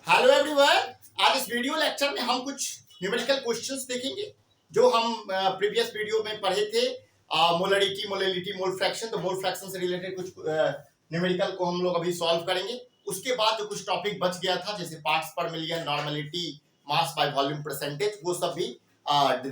Hello everyone. आज इस video lecture में हम कुछ न्यूमेरिकल क्वेश्चंस देखेंगे जो हम प्रीवियस वीडियो में पढ़े थे। Molarity, molality, mole fraction. तो मोल फ्रैक्शन से रिलेटेड कुछ न्यूमेरिकल को हम लोग अभी सॉल्व करेंगे। उसके बाद जो कुछ टॉपिक बच गया था जैसे पार्ट्स पर million, normality, mass by volume percentage, वो सब भी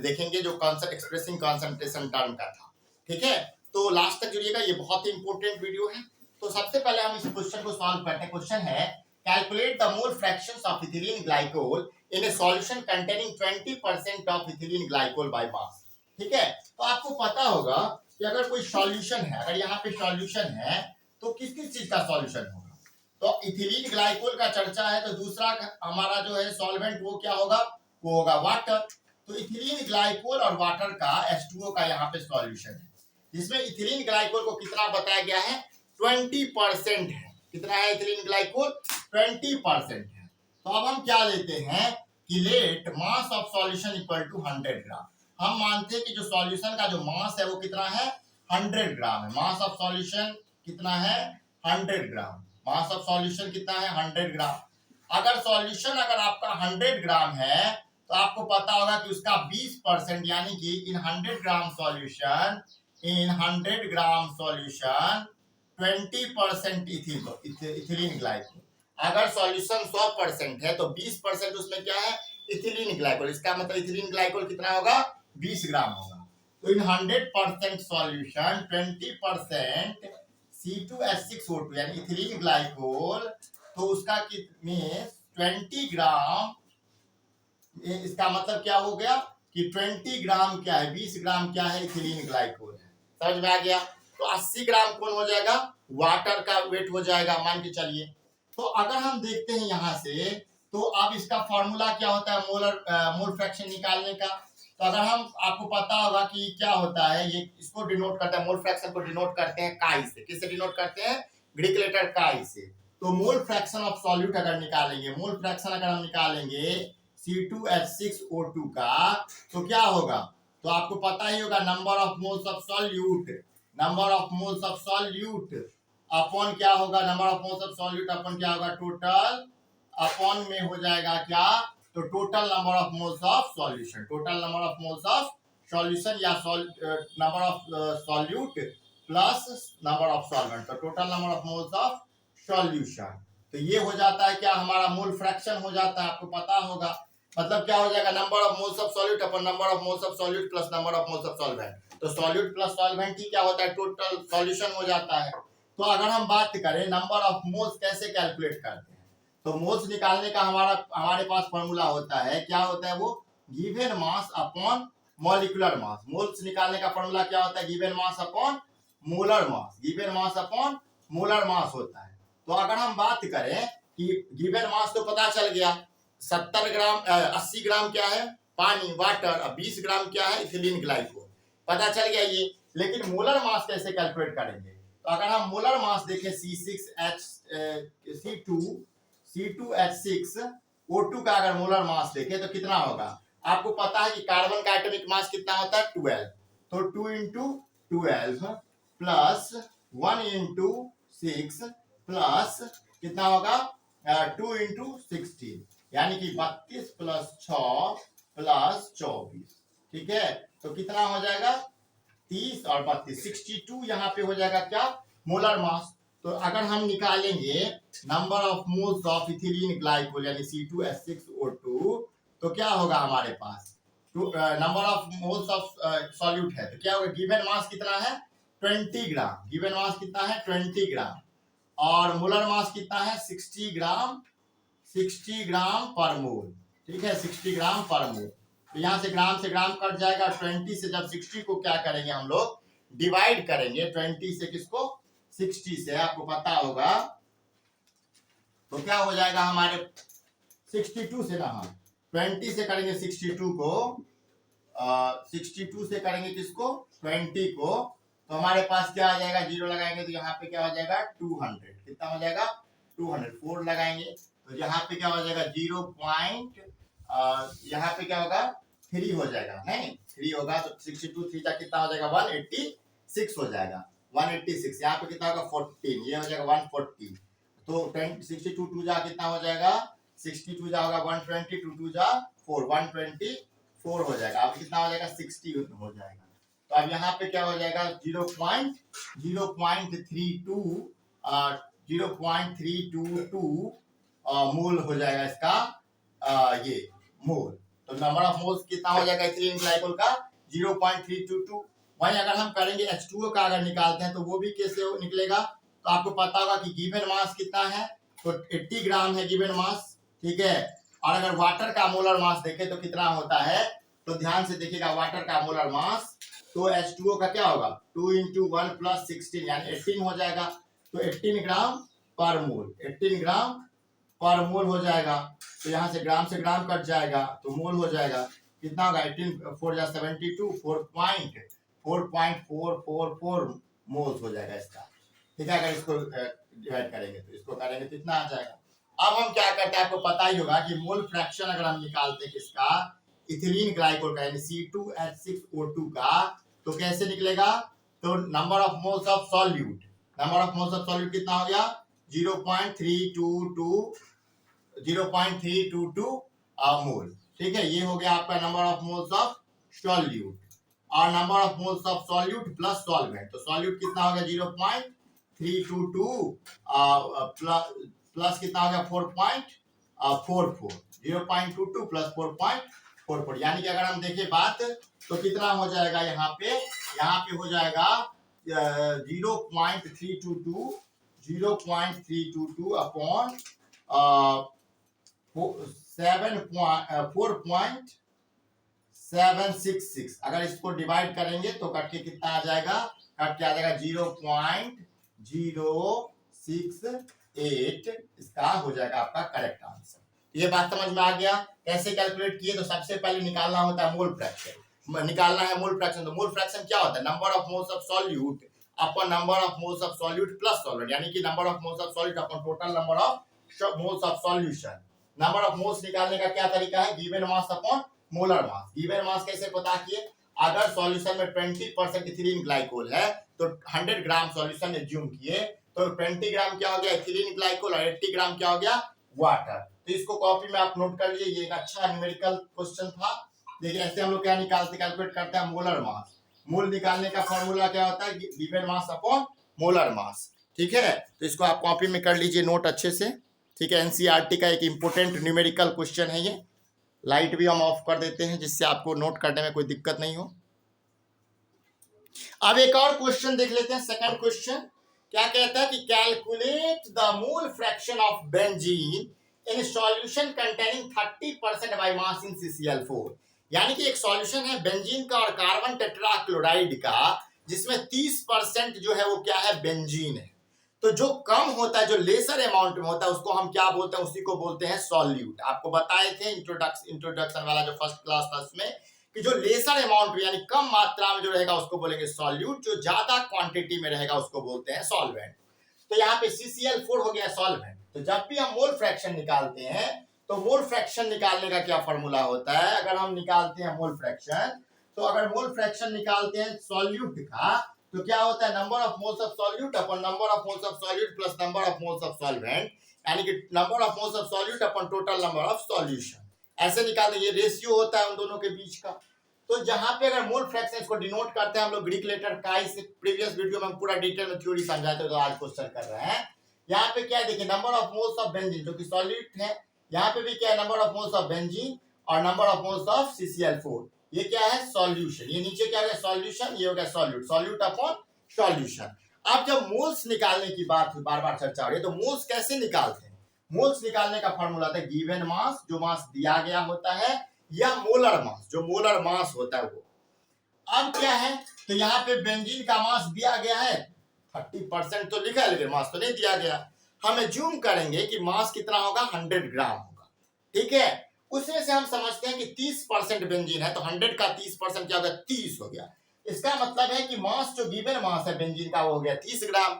देखेंगे जो कॉन्सेप्ट एक्सप्रेसिंग कॉन्सेंट्रेशन टर्म का था। ठीक है, तो लास्ट तक जुड़िएगा, ये बहुत ही इंपॉर्टेंट वीडियो है। तो सबसे पहले हम इस क्वेश्चन को सॉल्व करते हैं। क्वेश्चन है calculate the mole fractions of ethylene glycol in a solution containing 20% of ethylene glycol by mass। ठीक है, तो आपको पता होगा कि अगर कोई सॉल्यूशन है, अगर यहाँ पे सॉल्यूशन है तो किस किस चीज का सॉल्यूशन होगा। तो इथिलीन ग्लाइकोल का चर्चा है, तो दूसरा हमारा जो है सॉल्वेंट वो क्या होगा, वो होगा वाटर। तो इथिलीन ग्लाइकोल और वाटर का H2O का यहाँ पे सॉल्यूशन है, जिसमें इथिलीन ग्लाइकोल को कितना बताया गया है, 20% है। कितना है इथिलीन ग्लाइकोल, 20% है। तो अब हम क्या लेते हैं कि let mass of solution equal to 100 gram. हम मानते हैं कि जो सॉल्यूशन का जो मास है वो कितना है, 100 ग्राम है। मास ऑफ सॉल्यूशन कितना है, 100 ग्राम। मास ऑफ सॉल्यूशन कितना है, 100 ग्राम। अगर सॉल्यूशन अगर आपका 100 ग्राम है तो आपको पता होगा कि उसका 20% यानी कि इन 100 ग्राम सॉल्यूशन, इन 100 ग्राम सॉल्यूशन 20% इथिलीन ग्लाइकोल। अगर सॉल्यूशन 100% है तो 20% उसमें क्या है, इथिलीन ग्लाइकोल। इसका मतलब इथिलीन ग्लाइकोल कितना होगा, 20 ग्राम होगा। तो इन 100% सॉल्यूशन 20% C2H6O2 यानी इथिलीन ग्लाइकोल, तो उसका में 20 ग्राम, इसका मतलब क्या हो गया कि 20 ग्राम क्या है, 20 ग्राम क्या है, इथिलीन ग्लाइकोल है। समझ में आ गया। तो 80 ग्राम कौन हो जाएगा, वाटर का वेट हो जाएगा, मान के चलिए। तो अगर हम देखते हैं यहां से, तो अब इसका फॉर्मूला क्या होता है मोल फ्रैक्शन निकालने का। तो अगर हम, आपको पता होगा कि क्या होता है, ये इसको डिनोट करता है, मोल फ्रैक्शन को डिनोट करते हैं काई से। किससे डिनोट करते हैं, ग्रीक लेटर काई से। तो मोल फ्रैक्शन ऑफ सॉल्यूट अगर निकालेंगे, मोल फ्रैक्शन अगर हम निकालेंगे C2H6O2 का, तो क्या होगा, तो आपको पता ही होगा number of moles of solute, number of moles of solute upon क्या होगा, number of moles of solute upon क्या होगा, टोटल अपॉन में हो जाएगा क्या, तो total number of moles of solution, total number of moles of solution या number of solute plus number of solvent, तो total number of moles of solution. तो ये हो जाता है क्या, हमारा मोल फ्रैक्शन हो जाता है, आपको पता होगा। मतलब क्या हो जाएगा, number of moles of solute upon number of moles of solute plus number of moles of solvent. तो सॉल्यूट प्लस सॉल्वेंट ही क्या होता है, टोटल सॉल्यूशन हो जाता है। तो अगर हम बात करें नंबर ऑफ मोल्स कैसे कैलकुलेट करते हैं, तो मोल्स निकालने का हमारे पास फॉर्मूला होता है, क्या होता है वो, given mass upon molecular mass. Moles निकालने का फॉर्मूला क्या होता है, given mass upon molar mass, given mass upon molar mass होता है। तो अगर हम बात करें कि गिवन मास तो पता चल गया, 70 ग्राम 80 ग्राम क्या है, पानी, वाटर, और 20 ग्राम क्या है, इथिलीन ग्लाइकोल, पता चल गया ये। लेकिन मोलर मास कैसे कैलकुलेट करेंगे, तो अगर हम मोलर मास देखें C2H6O2 का अगर मोलर मास देखें तो कितना होगा, आपको पता है कि कार्बन का एटॉमिक मास कितना होता है, 12। तो 2 इंटू 12 प्लस 1 इंटू 6 प्लस कितना होगा, 2 इंटू 16 यानी कि 32 प्लस 6 प्लस 24। ठीक है, तो कितना हो जाएगा, 30 और 32, 62 यहाँ पे हो जाएगा क्या, मोलर मास। तो अगर हम निकालेंगे number of moles of ethylene glycol यानी C2H6O2, तो क्या होगा हमारे पास, number of moles of solute है, तो क्या होगा, गिवन मास कितना है, 20 ग्राम, गिवन मास कितना है, 20 ग्राम, और मोलर मास कितना है, 60 ग्राम, 60 ग्राम पर मोल। ठीक है, 60 ग्राम पर मोल। तो यहां से ग्राम कट जाएगा, 20 से जब 60 को क्या करेंगे हम लोग, डिवाइड करेंगे, 20 से किसको, 60 से, आपको पता होगा, तो क्या हो जाएगा हमारे 62 से ना, हम 20 से करेंगे 62 को, 62 से करेंगे किसको, 20 को, तो हमारे पास क्या आ जाएगा, जीरो लगाएंगे तो यहाँ पे क्या हो जाएगा, 200, कितना हो जाएगा, 200, 4 लगाएंगे तो यहाँ पे क्या हो जाएगा, 0 पॉइंट, यहाँ पे क्या होगा, 3 हो जाएगा, नहीं 3 होगा, तो 62 3 का कितना हो जाएगा, 186 हो जाएगा, 186, यहाँ पे कितना होगा, 14, ये हो जाएगा 140, तो 62 2 जा कितना हो जाएगा, 62 जा होगा 120, 2 2 जा 4, 124 हो जाएगा। अब कितना हो जाएगा 60 हो जाएगा। तो अब यहाँ पे क्या हो जाएगा 0.322 मोल हो जाएगा इसका ये मोल। तो नंबर ऑफ मोल्स कितना हो जाएगा इथिलीन ग्लाइकोल का 0.322। वहीं अगर हम करेंगे H2O का अगर निकालते हैं तो वो भी कैसे निकलेगा, तो आपको पता होगा कि गिवन मास कितना है, तो 80 ग्राम है गिवन मास, ठीक है। और अगर वाटर का मोलर मास देखें तो कितना होता है, तो ध्यान से देखिएगा वाटर का मोलर मास, तो H2O का क्या होगा 2 × 1 + 16 यानी 18 हो जाएगा। तो 18 ग्राम पर मोल, 18 ग्राम पर मोल हो जाएगा। तो यहाँ से ग्राम कट जाएगा तो मोल हो जाएगा। कितना होगा 18 4 जा 72 4.4444 मोल्स हो जाएगा इसका, ठीक है। अगर इसको डिवाइड करेंगे तो इसको करेंगे तो इतना आ जाएगा। अब हम क्या करते हैं, आपको पता ही होगा कि मोल फ्रैक्शन अगर हम निकालते हैं किसका, इथिलीन ग्लाइकोल का यानी C2H6O2 का, तो कैसे निकलेगा, तो number of moles of solute, number of moles of solute कितना हो गया 0.322 मोल, ठीक है। ये हो गया आपका number of moles of solute. और number of moles of solute plus solvent, तो सॉल्यूट कितना हो गया 0.322 प्लस कितना हो गया 4.44, 0.22 प्लस 4.44, यानी कि अगर हम देखें बात तो कितना हो जाएगा यहाँ पे हो जाएगा 0.322 अपॉन 4.766। अगर इसको डिवाइड करेंगे तो कट के कितना आ जाएगा, कट के आ जाएगा 0.068, इसका हो जाएगा आपका करेक्ट आंसर। ये बात समझ में आ गया कैसे कैलकुलेट किए। तो सबसे पहले निकालना होता है मोल फ्रैक्शन, निकालना है मोल फ्रैक्शन। तो मोल फ्रैक्शन क्या होता है, number of moles of solute upon number of moles of solute plus solvent, यानी कि number of moles of solute upon total number of moles of solution. Number of moles निकालने का क्या तरीका है, given mass upon molar mass. Given mass कैसे पता किए, अगर सॉल्यूशन में 20% इथिलीन ग्लाइकोल है तो 100 ग्राम सॉल्यूशन एज्यूम किए, तो 20 ग्राम क्या हो गया इथिलीन ग्लाइकोल और 80 ग्राम क्या हो गया वाटर। तो इसको कॉपी में आप नोट कर लीजिए, ये एक अच्छा न्यूमेरिकल क्वेश्चन था। देखिए ऐसे हम लोग क्या निकालते कैलकुलेट करते हैं मोलर मास। मोल निकालने का फॉर्मूला क्या होता है, given mass upon molar mass, ठीक है। तो इसको आप कॉपी में कर लीजिए नोट अच्छे से, ठीक है। एनसीईआरटी का एक इंपोर्टेंट न्यूमेरिकल क्वेश्चन है ये। लाइट भी हम ऑफ कर देते हैं जिससे आपको नोट करने में कोई दिक्कत नहीं हो। अब एक और क्वेश्चन देख लेते हैं, सेकंड क्वेश्चन क्या कहता है कि calculate the mole fraction of benzene in solution containing 30% by mass in CCl4। यानी कि एक सॉल्यूशन है बेंजीन का और कार्बन टेट्राक्लोराइड का जिसमें 30% जो है वो क्या है बेंजीन है। तो जो कम होता है, जो लेसर अमाउंट में होता है, उसको हम क्या बोलते हैं, उसी को बोलते हैं सॉल्यूट। आपको बताए थे इंट्रोडक्शन वाला जो फर्स्ट क्लास था उसमें कि जो लेसर अमाउंट यानी कम मात्रा में जो रहेगा उसको बोलेंगे सॉल्यूट, जो ज्यादा क्वांटिटी में रहेगा उसको बोलते हैं सॉल्वेंट। तो यहाँ पे CCl4 हो गया सॉल्वेंट। तो जब भी हम मोल फ्रैक्शन निकालते हैं तो मोल फ्रैक्शन निकालने का क्या फॉर्मूला होता है, अगर हम निकालते हैं मोल फ्रैक्शन, तो अगर मोल फ्रैक्शन निकालते हैं सॉल्यूट का तो क्या होता है number of moles of solute upon number of moles of solute plus number of moles of solvent, यानी कि number of moles of solute upon total number of solution. ऐसे निकालते हैं, ये रेशियो होता है उन दोनों के बीच का। तो जहां पे अगर मोल फ्रैक्शन इसको डिनोट करते हैं हम लोग ग्रीक लेटर काई से, प्रीवियस वीडियो में हम पूरा डिटेल में थ्योरी समझाते हैं, तो आज क्वेश्चन कर रहे हैं। यहाँ पे क्या है देखिए, number of moles of benzene जो कि सॉल्यूट है, यहाँ पे भी क्या है number of moles of benzene और number of moles of CCl4, ये क्या है सॉल्यूशन। ये नीचे क्या हो गया सॉल्यूशन, ये हो गया सॉल्यूट, सॉल्यूट अपॉन सॉल्यूशन। अब जब मोल्स निकालने की बात बार बार चर्चा हो रही है, तो मोल्स कैसे निकालते हैं, मोल्स निकालने का फॉर्मूला था गिवन मास, जो मास दिया गया होता है, या मोलर मास, जो मोलर मास होता है वो। अब क्या है, तो यहाँ पे बेंजीन का मास दिया गया है 30% तो लिखा है, लेकिन मास तो नहीं दिया गया। हम एज्यूम करेंगे कि मास कितना होगा 100 ग्राम होगा, ठीक है। उसमें से हम समझते हैं कि 30% बेंजीन है, तो 100 का 30% क्या होगा 30 हो गया। इसका मतलब है कि मास जो गिवन मास है बेंजीन का वो हो गया 30 ग्राम।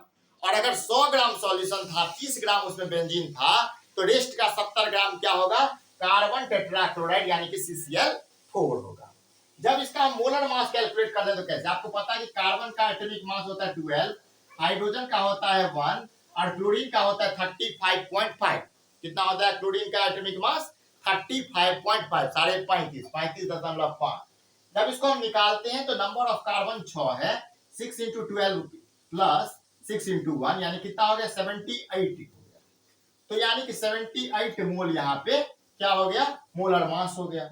और अगर 100 ग्राम सॉल्यूशन था, 30 ग्राम उसमें बेंजीन था, तो रेस्ट का 70 ग्राम क्या होगा कार्बन टेट्राक्लोराइड यानी कि CCl4 होगा। जब इसका मोलर मास कैलकुलेट कर ले तो कैसे, आपको पता है कि कार्बन का एटॉमिक मास होता है 12, हाइड्रोजन का होता है 1 और क्लोरीन का होता है 35.5। कितना होता है क्लोरीन का एटॉमिक मास 35.5, 35.5। जब इसको हम निकालते हैं तो नंबर ऑफ कार्बन 6 है, 6 इंटू 12 प्लस 6 इंटू 1 यानी कितना हो गया 78। तो यानी कि 78 मोल यहाँ पे क्या हो गया मोलर मास हो गया।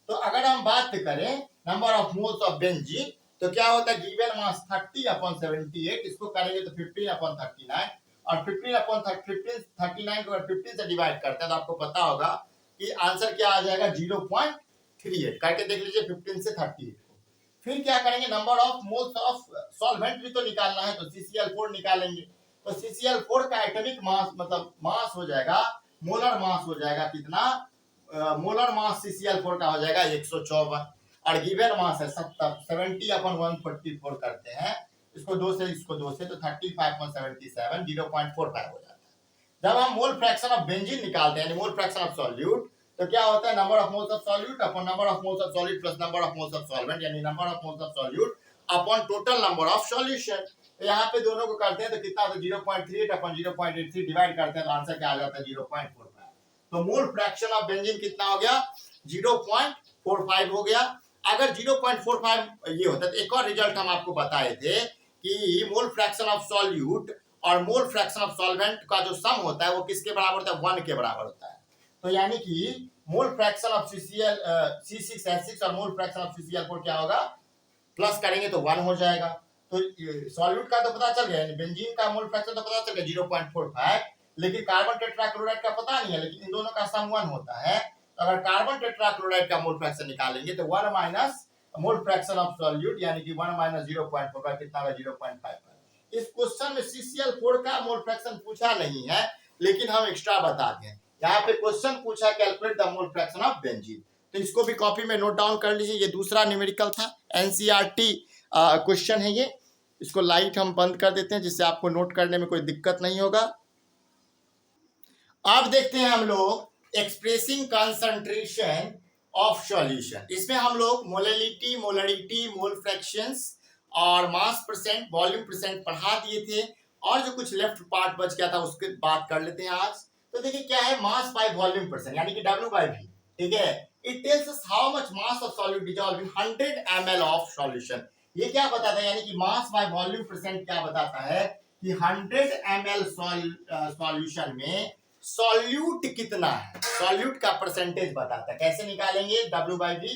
तो अगर हम बात करें number of moles of benzene तो क्या होता है गिवन मास 30/78, इसको करेंगे तो 15/39 और 15/39 को अगर 15 से डिवाइड करते हैं तो आपको पता होगा कि आंसर क्या आ जाएगा 0.38। करके देख लीजिए 15 से 38 को। फिर क्या करेंगे number of moles of solvent भी तो निकालना है, तो CCl4 निकालेंगे। तो CCl4 का एटॉमिक मास मतलब मास हो जाएगा, मोलर मास हो जाएगा कितना, मोलर मास CCl4 का हो जाएगा 154 और गिवन मास है 70/144 करते हैं, इसको 2 से तो 35.77 0.45 हो जाता है। जब हम मोल फ्रैक्शन ऑफ बेंजीन निकालते हैं मोल फ्रैक्शन ऑफ सॉल्यूट तो क्या होता है number of moles of solute upon number of moles of solid plus number of moles of solvent यानी number of moles of solute upon total number of solution. तो यहाँ पे दोनों को करते हैं तो कितना होता है 0.38 अपॉन 0.83 डिवाइड करते हैं तो आंसर क्या आ जाता है 0.45। तो मोल फ्रैक्शन ऑफ बेंजीन कितना हो गया 0.45 हो गया। अगर 0.45 ये होता है तो एक और रिजल्ट हम आपको बताए थे कि मोल फ्रैक्शन ऑफ सॉल्यूट और मोल फ्रैक्शन ऑफ सॉल्वेंट का जो सम होता है वो किसके बराबर होता है 1 के बराबर होता है। तो यानी कि मोल फ्रैक्शन ऑफ C6H6 और मोल फ्रैक्शन ऑफ CCl4 क्या होगा प्लस करेंगे तो 1 हो जाएगा। तो सॉल्यूट का तो पता चल गया, बेंजीन का मोल फ्रैक्शन तो पता चल गया 0.45, लेकिन कार्बन टेट्राक्लोराइड का पता नहीं है, लेकिन इन दोनों का सम 1 होता है। तो अगर कार्बन टेट्राक्लोराइड का मोल फ्रैक्शन निकालेंगे तो 1 minus mole fraction of solute यानी कि 1 माइनस 0.45 कितना होगा 0.55। इस क्वेश्चन में CCl4 का मोल फ्रैक्शन पूछा नहीं है, लेकिन हम एक्स्ट्रा बता दें यहाँ पे क्वेश्चन पूछा calculate the mole fraction of benzene. तो इसको भी कॉपी में नोट डाउन कर लीजिए, ये दूसरा न्यूमेरिकल था, NCERT क्वेश्चन है ये। इसको लाइट हम बंद कर देते हैं जिससे आपको नोट करने में कोई दिक्कत नहीं होगा। अब देखते हैं हम लोग एक्सप्रेसिंग कंसंट्रेशन ऑफ सॉल्यूशन। इसमें हम लोग मोलैलिटी, मोलरिटी, मोल फ्रैक्शंस और मास परसेंट, वॉल्यूम परसेंट पढ़ा दिए थे और जो कुछ लेफ्ट पार्ट बच गया था उसकी बात कर लेते हैं आज। तो देखिए क्या है मास बाय वॉल्यूम परसेंट यानी कि W/V, ठीक है। It tells us how much mass of solute dissolve in 100 ml of solution. ये क्या बताता है यानी कि मास बाय वॉल्यूम परसेंट क्या बताता है कि 100 ml सॉल्यूशन में सॉल्यूट कितना है, सॉल्यूट का परसेंटेज बताता है। कैसे निकालेंगे W/V,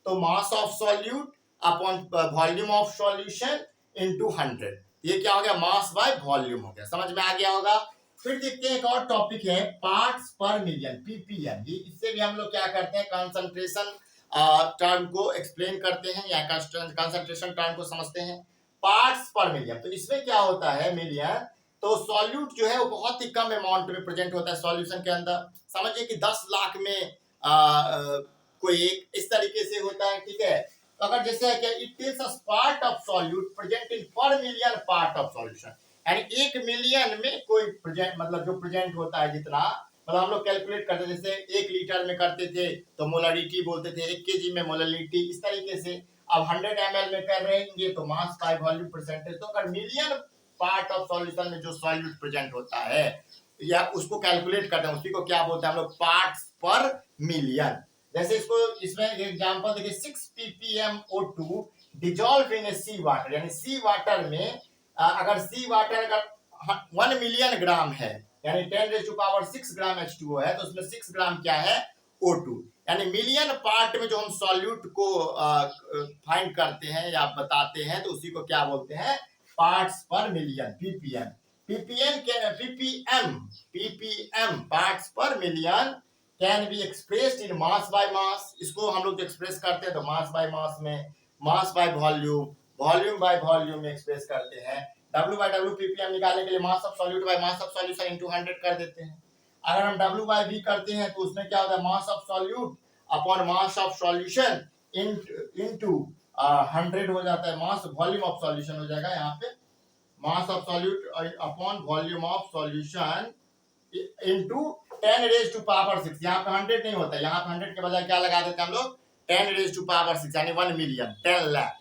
तो मास of solute upon volume of solution into 100। ये क्या हो गया मास बाय वॉल्यूम हो गया, समझ में आ गया होगा। फिर देखते हैं एक और टॉपिक है पार्ट्स पर मिलियन ppm। इससे भी हम लोग क्या करते हैं कंसंट्रेशन टर्म को एक्सप्लेन करते हैं या कंसंट्रेशन टर्म को समझते हैं। पार्ट्स पर मिलियन, तो इसमें क्या होता है मिलियन, तो सॉल्यूट जो है वो बहुत ही कम अमाउंट में प्रेजेंट होता है सॉल्यूशन के अंदर। समझिए कि 10 लाख में कोई एक इस तरीके से होता है, ठीक है। तो अगर जैसे है कि it tells us part of solute present in पर मिलियन पार्ट ऑफ सॉल्यूशन, यानी 1 मिलियन में कोई प्रेजेंट मतलब जो प्रेजेंट होता है जितना, मतलब हम लोग कैलकुलेट करते जैसे 1 लीटर में करते थे तो मोलरिटी बोलते थे, 1 kg में मोलरिटी, इस तरीके से। अब 100 ml में कर रहेंगे तो मास बाय वॉल्यूम परसेंटेज। तो अगर मिलियन पार्ट ऑफ सॉल्यूशन में जो सॉल्यूट प्रेजेंट होता है या उसको कैलकुलेट करते हैं उसी को क्या बोलते हैं हम लोग पार्ट्स पर मिलियन। जैसे इसमें एग्जांपल देखिए 6 ppm O2 dissolve in sea water, यानी सी वाटर में अगर सी वाटर अगर 1 मिलियन ग्राम है यानी 10⁻⁶ ग्राम H2O है तो उसमें 6 ग्राम क्या है O2, यानी मिलियन पार्ट में जो हम सॉल्यूट को फाइंड करते हैं या बताते हैं तो उसी को क्या बोलते हैं पार्ट्स पर मिलियन ppm। ppm पार्ट्स पर million can be expressed in mass by मास। इसको हम लोग एक्सप्रेस करते हैं तो मास बाय मास में, मास by volume, volume by volume में एक्सप्रेस करते हैं। W/W ppm निकालने के लिए मास of solute by mass of solution into 100 कर देते हैं। अगर हम W/V करते हैं तो उसमें क्या होता है मास of solute upon mass of solution into 100 हो जाता है। मास वॉल्यूम ऑफ सॉल्यूशन हो जाएगा यहाँ पे, मास of solute upon volume of solution into 10⁻⁶। यहाँ पे 100 नहीं होता है, यहाँ पे 100 के बजाय क्या लगा देते हैं हम लोग 10⁻⁶ यानी 1 मिलियन 10 लाख,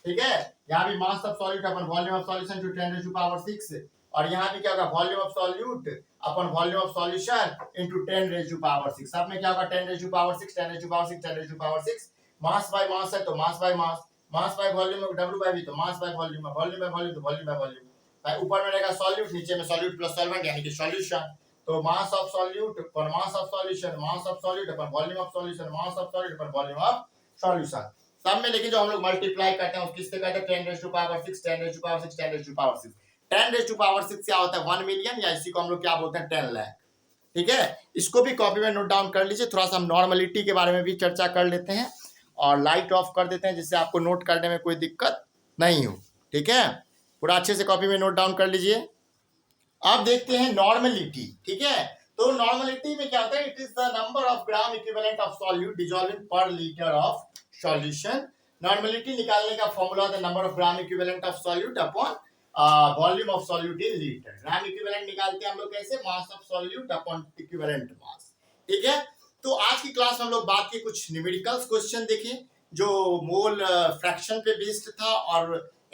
ठीक है। यहाँ भी mass of solute upon volume of solution to 10⁻⁶ और यहाँ पे क्या होगा, volume of solute upon volume of solution into 10⁻⁶। सब में क्या होगा, 10⁻⁶, 10⁻⁶, 10⁻⁶। मास बाय मास है तो mass by mass, mass by volume, W by V तो mass by volume, volume by volume तो वॉल्यूम बाय वॉल्यूम। भाई ऊपर में रहेगा सॉल्यूट, नीचे में सॉल्यूट प्लस सॉल्वेंट यानी कि सॉल्यूशन। तो मास ऑफ सॉल्यूट पर मास of solution, mass of solute upon volume of solution, mass of solute upon volume of solution. सब में लेकिन जो हम लोग मल्टीप्लाई करते हैं उसको किससे करते हैं, 10⁻⁶, 10⁻⁶, 10⁻⁶। 10⁻⁶ क्या होता है, 1 मिलियन, या इसी को हम लोग क्या बोलते हैं, 10 लाख। ठीक है, इसको भी कॉपी में नोट डाउन कर लीजिए। थोड़ा सा हम नॉर्मलिटी के बारे में भी चर्चा कर लेते हैं और लाइट ऑफ कर देते हैं जिससे आपको नोट करने में कोई दिक्कत नहीं हो। ठीक है, पूरा अच्छे से कॉपी में नोट डाउन कर लीजिए। अब देखते हैं नॉर्मलिटी। ठीक है, तो नॉर्मलिटी में क्या होता है, it is the number of gram equivalent of solute dissolving पर लीटर ऑफ सॉल्यूशन। नॉर्मलिटी निकालने का formula the number of gram equivalent of solute upon volume of solute in litre. Gram equivalent निकालते हैं हम लोग कैसे, मास of solute upon equivalent mass. ठीक है, तो आज की क्लास में हम लोग बात की कुछ न्यूमेरिकल्स क्वेश्चन देखे जो मोल फ्रैक्शन पे बेस्ड था और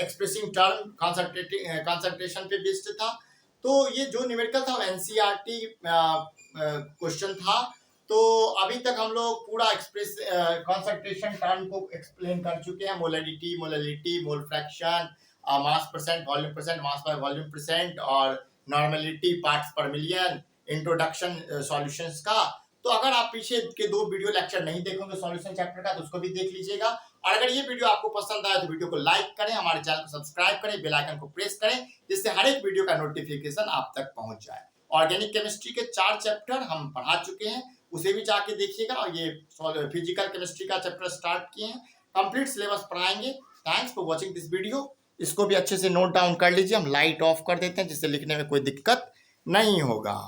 एक्सप्रेसिंग टर्म कंसंट्रेशन पे बेस्ड था। तो ये जो न्यूमेरिकल था एनसीईआरटी क्वेश्चन था। तो अभी तक हम लोग पूरा एक्सप्रेस कंसंट्रेशन टर्म को एक्सप्लेन कर चुके हैं, molality, molality, mole fraction, mass percent, volume percent, mass by volume percent और नॉर्मलिटी, पार्ट्स पर मिलियन, इंट्रोडक्शन सॉल्यूशंस का। तो अगर आप पीछे के 2 वीडियो लेक्चर नहीं देखोगे सॉल्यूशन चैप्टर का तो उसको भी देख लीजिएगा। और अगर ये वीडियो आपको पसंद आया तो वीडियो को लाइक करें, हमारे चैनल को सब्सक्राइब करें, बेल आइकन को प्रेस करें जिससे हर एक वीडियो का नोटिफिकेशन आप तक पहुंच जाए। ऑर्गेनिक केमिस्ट्री के 4 चैप्टर हम पढ़ा चुके हैं, उसे भी जाके देखिएगा। और ये फिजिकल केमिस्ट्री का चैप्टर स्टार्ट किए हैं, कंप्लीट सिलेबस पढ़ाएंगे। Thanks for watching this video. इसको भी अच्छे से नोट डाउन कर लीजिए। हम लाइट ऑफ कर देते हैं जिससे लिखने में कोई दिक्कत नहीं होगा।